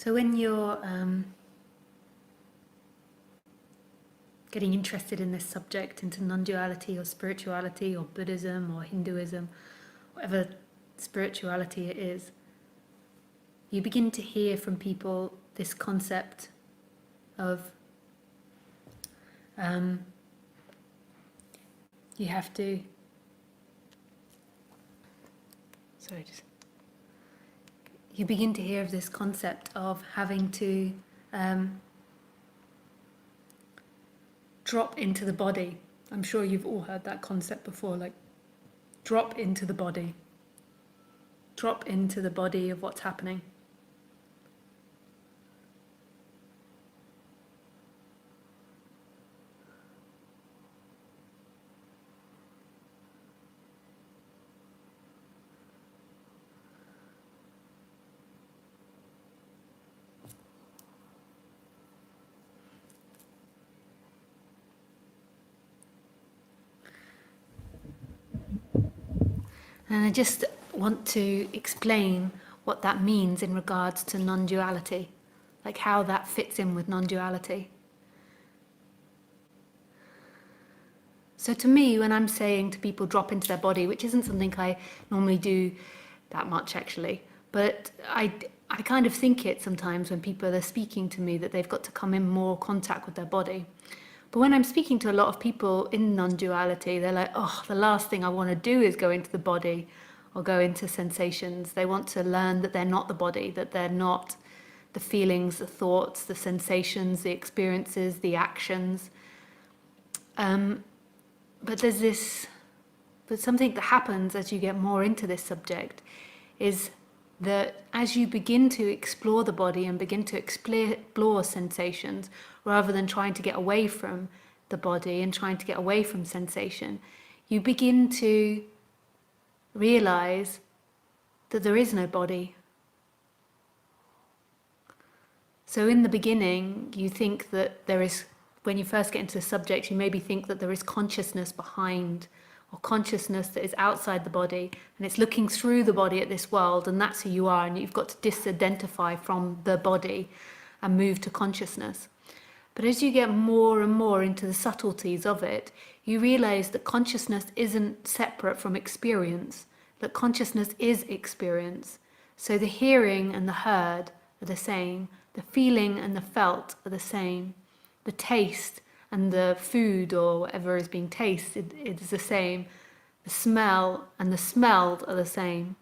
So when you're getting interested in this subject, into non-duality or spirituality or Buddhism or Hinduism, whatever spirituality it is, you begin to hear from people this concept of you have to, you begin to hear of this concept of having to drop into the body. I'm sure you've all heard that concept before, like drop into the body. Drop into the body of what's happening. And I just want to explain what that means in regards to non-duality, like how that fits in with non-duality. So to me, when I'm saying to people drop into their body, which isn't something I normally do that much actually, but I kind of think it sometimes when people are speaking to me that they've got to come in more contact with their body. But when I'm speaking to a lot of people in non-duality, they're like, oh, the last thing I want to do is go into the body or go into sensations. They want to learn that they're not the body, that they're not the feelings, the thoughts, the sensations, the experiences, the actions. But something that happens as you get more into this subject is that as you begin to explore the body and begin to explore sensations, rather than trying to get away from the body and trying to get away from sensation, you begin to realize that there is no body. So in the beginning, you think that there is, when you first get into the subject, you maybe think that there is consciousness behind, or consciousness that is outside the body, and it's looking through the body at this world, and that's who you are, and you've got to disidentify from the body and move to consciousness. But as you get more and more into the subtleties of it, you realize that consciousness isn't separate from experience, that consciousness is experience. So the hearing and the heard are the same, the feeling and the felt are the same, the taste and the food or whatever is being tasted is the same, the smell and the smelled are the same.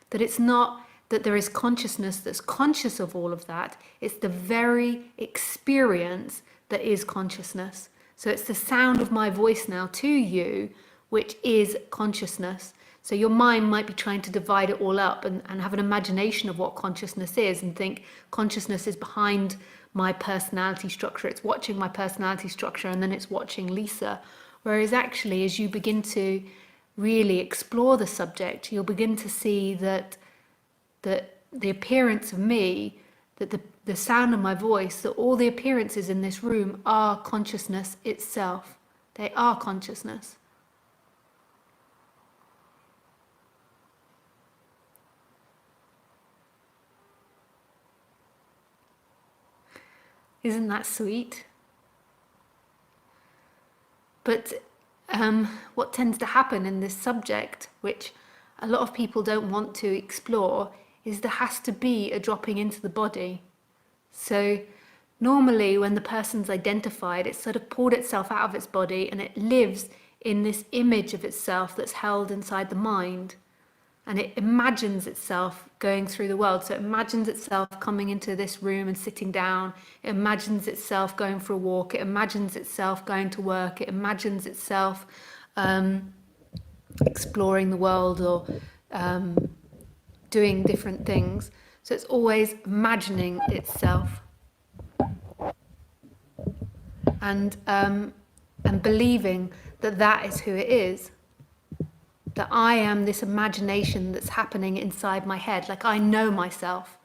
That it's not that there is consciousness that's conscious of all of that, it's the very experience that is consciousness. So it's the sound of my voice now to you, which is consciousness. So your mind might be trying to divide it all up and have an imagination of what consciousness is and think consciousness is behind my personality structure, it's watching my personality structure and then it's watching Lisa. Whereas actually, as you begin to really explore the subject, you'll begin to see that the appearance of me, that the sound of my voice, that all the appearances in this room are consciousness itself. They are consciousness. Isn't that sweet? But what tends to happen in this subject, which a lot of people don't want to explore, is there has to be a dropping into the body. So normally when the person's identified, it's sort of pulled itself out of its body and it lives in this image of itself that's held inside the mind. And it imagines itself going through the world. So it imagines itself coming into this room and sitting down. It imagines itself going for a walk. It imagines itself going to work. It imagines itself exploring the world or doing different things. So it's always imagining itself and believing that that is who it is. That I am this imagination that's happening inside my head, like I know myself.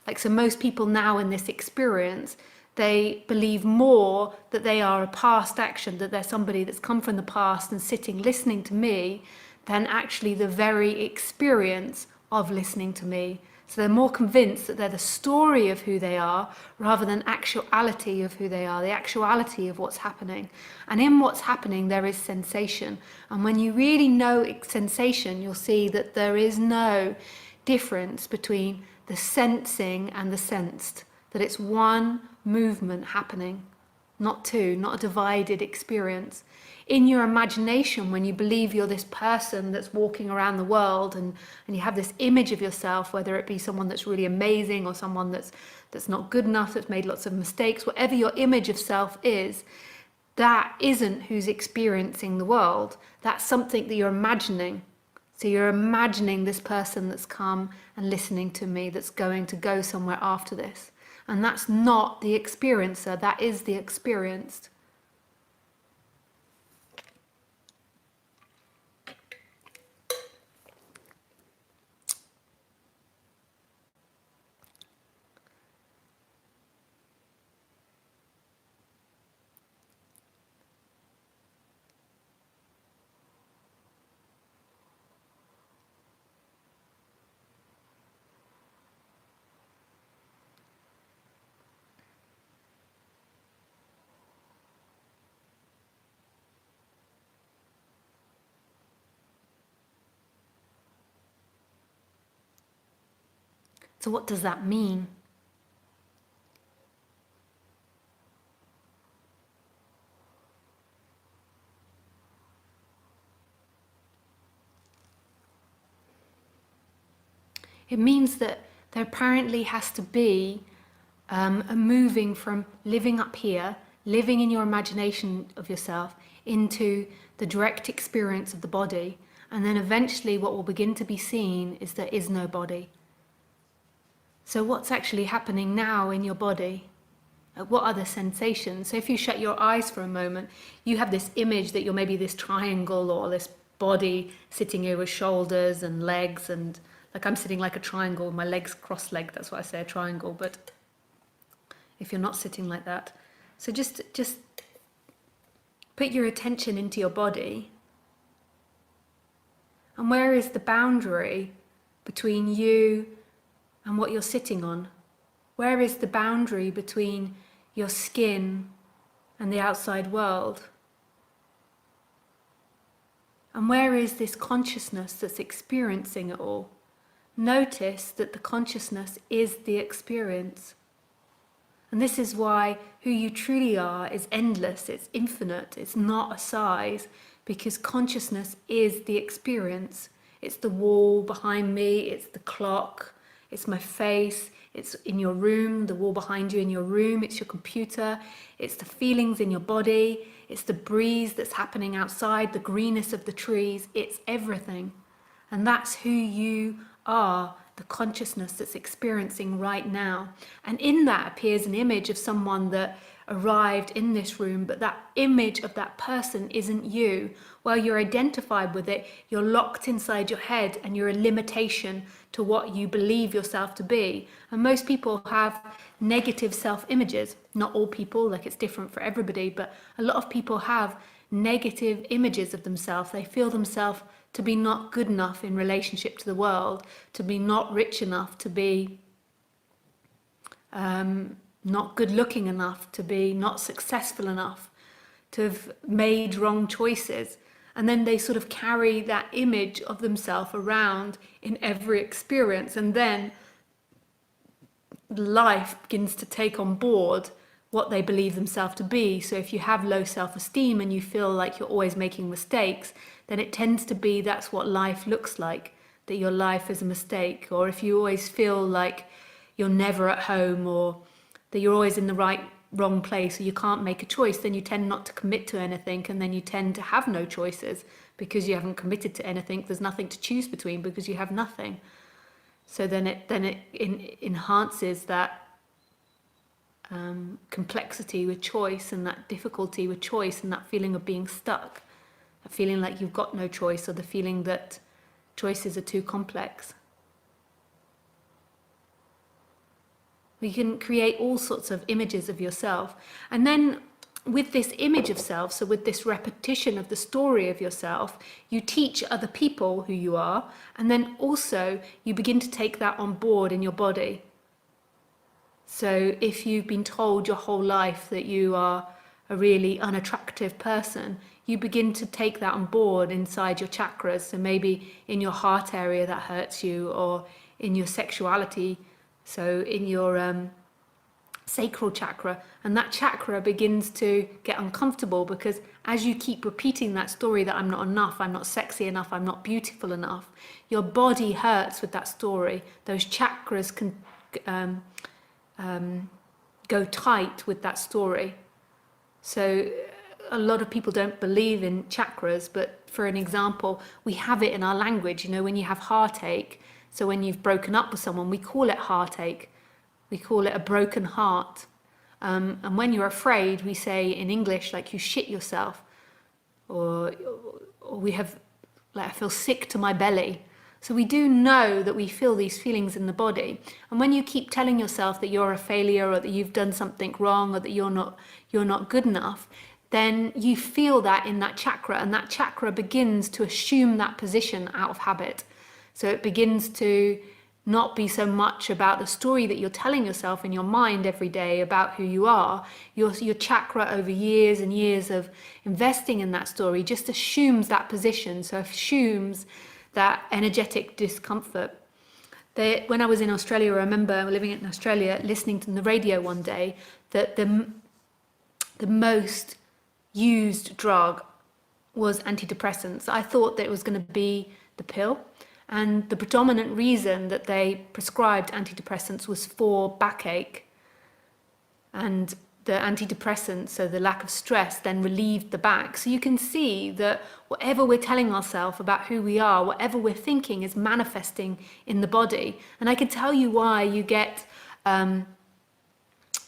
Like, so most people now in this experience, they believe more that they are a past action, that they're somebody that's come from the past and sitting listening to me, than actually the very experience of listening to me. So they're more convinced that they're the story of who they are rather than actuality of who they are, the actuality of what's happening. And in what's happening, there is sensation. And when you really know sensation, you'll see that there is no difference between the sensing and the sensed, that it's one movement happening, not two, not a divided experience. In your imagination, when you believe you're this person that's walking around the world and you have this image of yourself, whether it be someone that's really amazing or someone that's not good enough, that's made lots of mistakes, whatever your image of self is, that isn't who's experiencing the world. That's something that you're imagining. So you're imagining this person that's come and listening to me, that's going to go somewhere after this. And that's not the experiencer, that is the experienced. So what does that mean? It means that there apparently has to be a moving from living up here, living in your imagination of yourself, into the direct experience of the body. And then eventually what will begin to be seen is there is no body. So what's actually happening now in your body? What are the sensations? So if you shut your eyes for a moment, you have this image that you're maybe this triangle or this body sitting here with shoulders and legs, and like I'm sitting like a triangle, my legs cross-legged, that's why I say a triangle, but if you're not sitting like that. So just put your attention into your body. And where is the boundary between you and what you're sitting on? Where is the boundary between your skin and the outside world? And where is this consciousness that's experiencing it all? Notice that the consciousness is the experience. And this is why who you truly are is endless, it's infinite, it's not a size, because consciousness is the experience. It's the wall behind me, it's the clock, it's my face, it's in your room, the wall behind you in your room, it's your computer, it's the feelings in your body, it's the breeze that's happening outside, the greenness of the trees, it's everything. And that's who you are, the consciousness that's experiencing right now. And in that appears an image of someone that arrived in this room, but that image of that person isn't you. While you're identified with it, you're locked inside your head and you're a limitation to what you believe yourself to be. And most people have negative self-images. Not all people, like it's different for everybody, but a lot of people have negative images of themselves. They feel themselves to be not good enough in relationship to the world, to be not rich enough, to be not good looking enough, to be not successful enough, to have made wrong choices. And then they sort of carry that image of themselves around in every experience. And then life begins to take on board what they believe themselves to be. So if you have low self-esteem and you feel like you're always making mistakes, then it tends to be that's what life looks like, that your life is a mistake. Or if you always feel like you're never at home, or that you're always in the wrong place, or you can't make a choice, then you tend not to commit to anything, and then you tend to have no choices because you haven't committed to anything. There's nothing to choose between because you have nothing. So then it enhances that complexity with choice, and that difficulty with choice, and that feeling of being stuck, a feeling like you've got no choice, or the feeling that choices are too complex. You can create all sorts of images of yourself. And then with this image of self, so with this repetition of the story of yourself, you teach other people who you are, and then also you begin to take that on board in your body. So if you've been told your whole life that you are a really unattractive person, you begin to take that on board inside your chakras. So maybe in your heart area that hurts you, or in your sexuality, so in your sacral chakra, and that chakra begins to get uncomfortable, because as you keep repeating that story that I'm not enough, I'm not sexy enough, I'm not beautiful enough, your body hurts with that story. Those chakras can go tight with that story. So a lot of people don't believe in chakras, but for an example, we have it in our language. You know, when you have heartache, so when you've broken up with someone, we call it heartache. We call it a broken heart. And when you're afraid, we say in English, like, you shit yourself. Or we have, like, I feel sick to my belly. So we do know that we feel these feelings in the body. And when you keep telling yourself that you're a failure, or that you've done something wrong, or that you're not good enough, then you feel that in that chakra, and that chakra begins to assume that position out of habit. So it begins to not be so much about the story that you're telling yourself in your mind every day about who you are. Your chakra, over years and years of investing in that story, just assumes that position. So assumes that energetic discomfort. When I was in Australia, I remember living in Australia, listening to the radio one day that the most used drug was antidepressants. I thought that it was going to be the pill. And the predominant reason that they prescribed antidepressants was for backache. And the antidepressants, so the lack of stress, then relieved the back. So you can see that whatever we're telling ourselves about who we are, whatever we're thinking, is manifesting in the body. And I can tell you why you get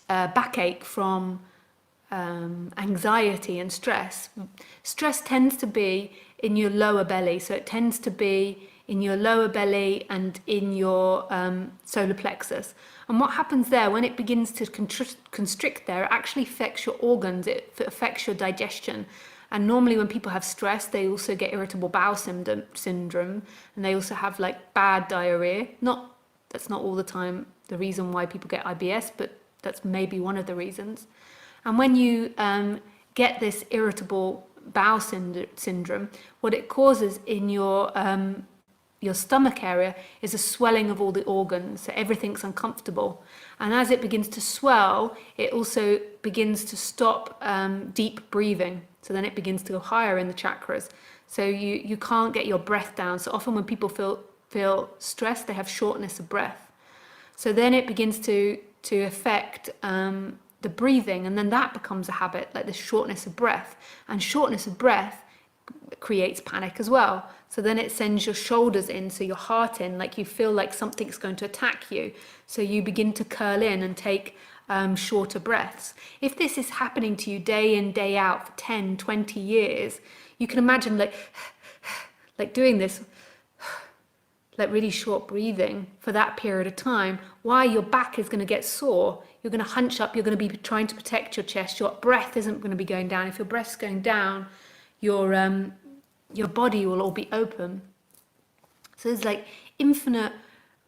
backache from anxiety and stress. Stress tends to be in your lower belly. So it tends to be in your lower belly and in your solar plexus. And what happens there, when it begins to constrict there, it actually affects your organs, it affects your digestion. And normally when people have stress, they also get irritable bowel syndrome, and they also have like bad diarrhea. That's not all the time the reason why people get IBS, but that's maybe one of the reasons. And when you get this irritable bowel syndrome, what it causes in your stomach area is a swelling of all the organs, so everything's uncomfortable. And as it begins to swell, it also begins to stop deep breathing. So then it begins to go higher in the chakras. So you can't get your breath down. So often when people feel stressed, they have shortness of breath. So then it begins to affect the breathing, and then that becomes a habit, like the shortness of breath. And shortness of breath creates panic as well. So then it sends your shoulders in, so your heart in, like you feel like something's going to attack you. So you begin to curl in and take shorter breaths. If this is happening to you day in, day out for 10, 20 years, you can imagine like doing this, like really short breathing for that period of time, why your back is going to get sore. You're going to hunch up, you're going to be trying to protect your chest, your breath isn't going to be going down. If your breath's going down, your body will all be open. So there's like infinite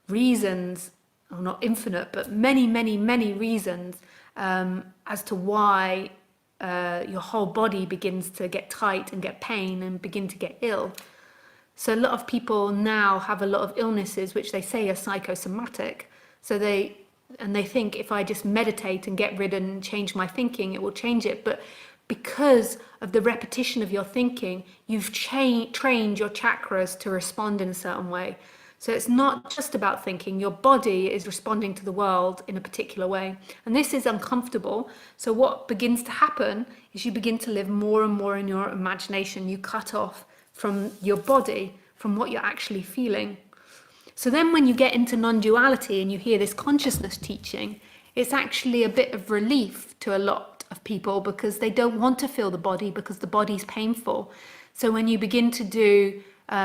reasons, or not infinite, but many, many, many reasons as to why your whole body begins to get tight and get pain and begin to get ill. So a lot of people now have a lot of illnesses which they say are psychosomatic. So they think if I just meditate and get rid and change my thinking, it will change it. But because of the repetition of your thinking, you've trained your chakras to respond in a certain way. So it's not just about thinking, your body is responding to the world in a particular way. And this is uncomfortable. So what begins to happen is you begin to live more and more in your imagination. You cut off from your body, from what you're actually feeling. So then when you get into non-duality and you hear this consciousness teaching, it's actually a bit of relief to a lot of people, because they don't want to feel the body, because the body's painful. So when you begin to do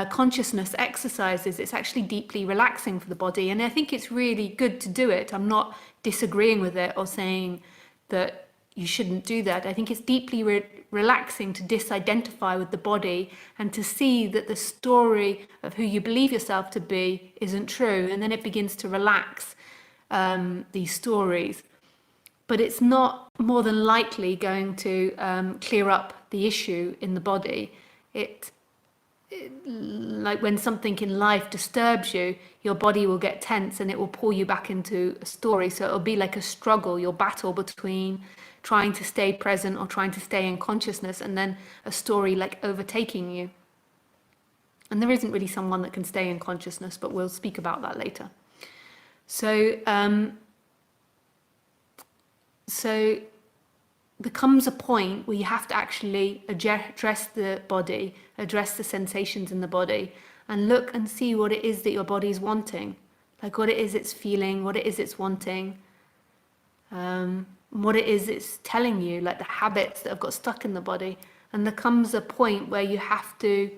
consciousness exercises, it's actually deeply relaxing for the body. And I think it's really good to do it. I'm not disagreeing with it or saying that you shouldn't do that. I think it's deeply relaxing to disidentify with the body and to see that the story of who you believe yourself to be isn't true. And then it begins to relax these stories. But it's not more than likely going to clear up the issue in the body. Like when something in life disturbs you, your body will get tense and it will pull you back into a story. So it'll be like a struggle, your battle between trying to stay present or trying to stay in consciousness, and then a story like overtaking you. And there isn't really someone that can stay in consciousness, but we'll speak about that later. So there comes a point where you have to actually address the body, address the sensations in the body, and look and see what it is that your body is wanting, like what it is it's feeling, what it is it's wanting, what it is it's telling you, like the habits that have got stuck in the body. And there comes a point where you have to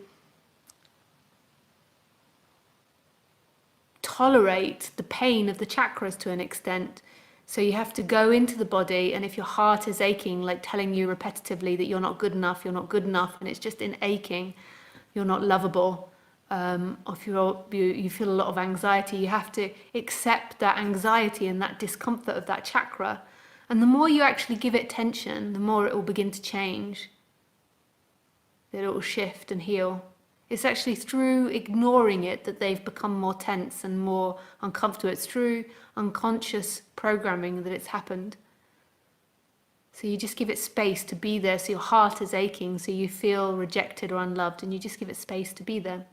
tolerate the pain of the chakras to an extent. So you have to go into the body, and if your heart is aching, like telling you repetitively that you're not good enough, and it's just in aching, you're not lovable, or if you feel a lot of anxiety, you have to accept that anxiety and that discomfort of that chakra. And the more you actually give it tension, the more it will begin to change, that it will shift and heal. It's actually through ignoring it that they've become more tense and more uncomfortable. It's through unconscious programming that it's happened. So you just give it space to be there. So your heart is aching, so you feel rejected or unloved, and you just give it space to be there.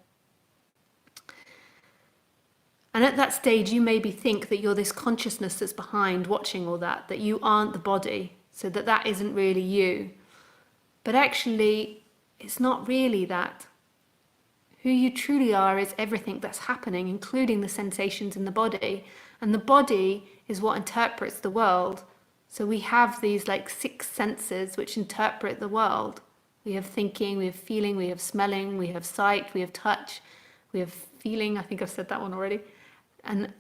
And at that stage, you maybe think that you're this consciousness that's behind watching all that, that you aren't the body, so that isn't really you. But actually, it's not really that. Who you truly are is everything that's happening, including the sensations in the body. And the body is what interprets the world. So we have these like 6 senses which interpret the world. We have thinking, we have feeling, we have smelling, we have sight, we have touch, we have feeling. I think I've said that one already. And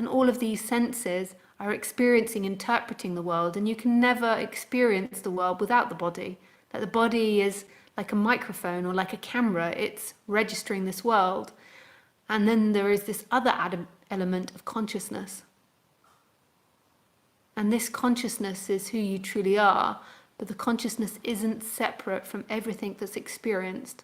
all of these senses are experiencing, interpreting the world. And you can never experience the world without the body. Like the body is like a microphone or like a camera. It's registering this world. And then there is this other element of consciousness. And this consciousness is who you truly are, but the consciousness isn't separate from everything that's experienced.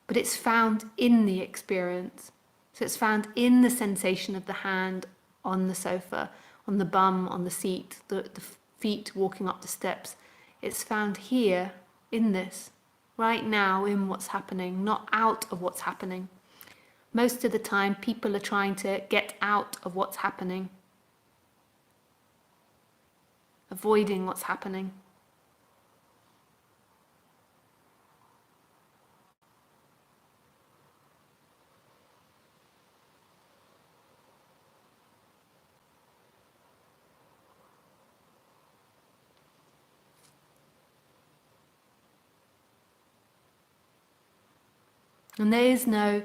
But it's found in the experience. So it's found in the sensation of the hand on the sofa, on the bum, on the seat, the feet walking up the steps. It's found here, in this, right now, in what's happening, not out of what's happening. Most of the time, people are trying to get out of what's happening, avoiding what's happening. And there is no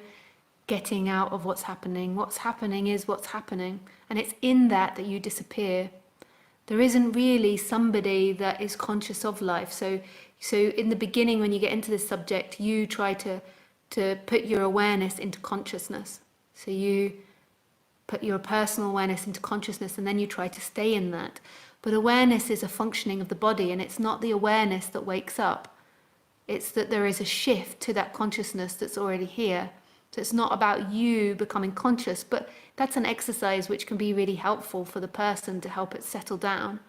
getting out of what's happening. What's happening is what's happening. And it's in that you disappear. There isn't really somebody that is conscious of life. So in the beginning, when you get into this subject, you try to put your awareness into consciousness. So you put your personal awareness into consciousness, and then you try to stay in that. But awareness is a functioning of the body, and it's not the awareness that wakes up. It's that there is a shift to that consciousness that's already here. So it's not about you becoming conscious, but that's an exercise which can be really helpful for the person to help it settle down.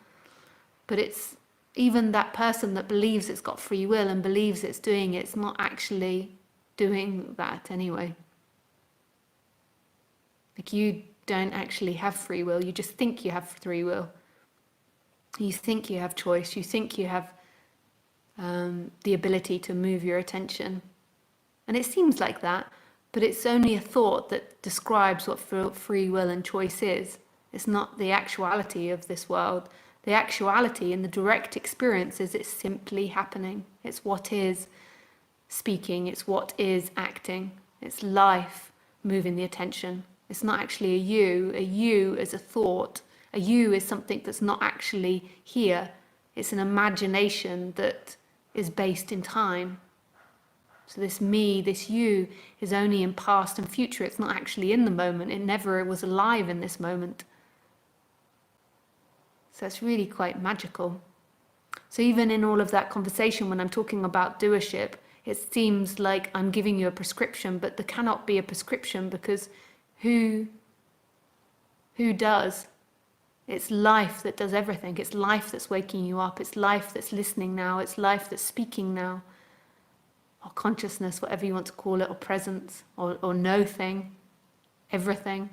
But it's even that person that believes it's got free will and believes it's doing it, it's not actually doing that anyway. Like you don't actually have free will, you just think you have free will. You think you have choice, you think you have the ability to move your attention. And it seems like that, but it's only a thought that describes what free will and choice is. It's not the actuality of this world. The actuality in the direct experience is it's simply happening. It's what is speaking, it's what is acting. It's life moving the attention. It's not actually a you. A you is a thought, A you is something that's not actually here. It's an imagination that is based in time. So this me, this you, is only in past and future. It's not actually in the moment. It never was alive in this moment. So it's really quite magical. So even in all of that conversation, when I'm talking about doership, it seems like I'm giving you a prescription, but there cannot be a prescription, because who does? It's life that does everything. It's life that's waking you up. It's life that's listening now. It's life that's speaking now. Or consciousness, whatever you want to call it, or presence, or no thing, everything.